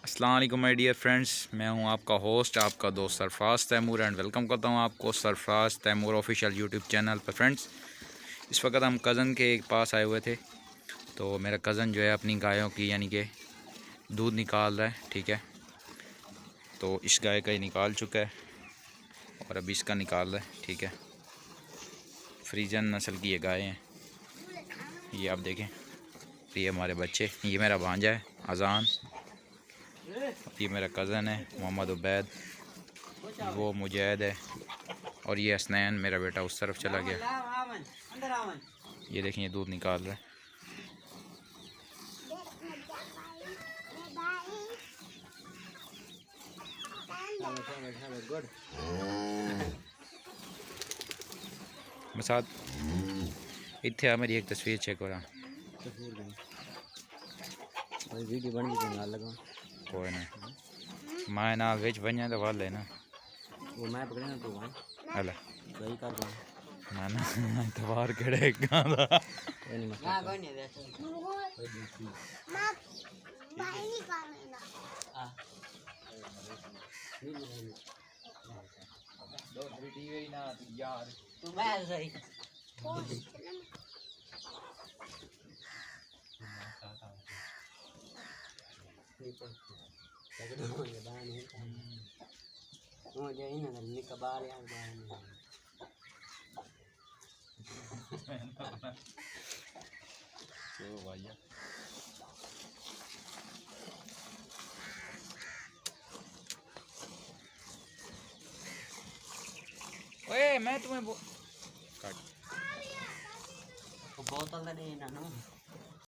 अस्सलाम वालेकुम my dear friends, मैं हूं आपका होस्ट, आपका दोस्त सरफराज तैमूर एंड वेलकम करता हूं आपको Sarfaraz Taimur official YouTube channel पर। फ्रेंड्स, इस वक्त हम कज़न के पास आए हुए थे। तो मेरा कज़न जो है अपनी गायों की यानी कि दूध निकाल रहा है। ठीक है, तो इस गाय का ही निकाल चुका है और अभी इसका निकाल रहा है। ठीक है, फ्रीजन नस्ल की ये गाय हैं। ये आप देखें, ये हमारे बच्चे, ये मेरा भांजा है अजान, ये मेरा कज़न है मोहम्मद उबैद, वो मुजैद है और ये हसनैन मेरा बेटा उस तरफ चला गया। ये देखें, ये दूध निकाल रहा है। मसाद इत्थे आ, मेरी एक तस्वीर चेक करा। वीडियो बन गई नाल लगा कोई ना, मैं नाल विच बन्या तो वाल है ना, वो मैं पकड़े ना तो वहां हला सही कर दो ना ना तवार केड़े गांदा कोई नहीं मसला ना कोई नहीं वैसे मां भाई निकालना हां दो टीवी ना यार तू मैं सही हो जाए ना निकबाल यार तो भैया ओए मैं तुम्हें काट बोतल दे ना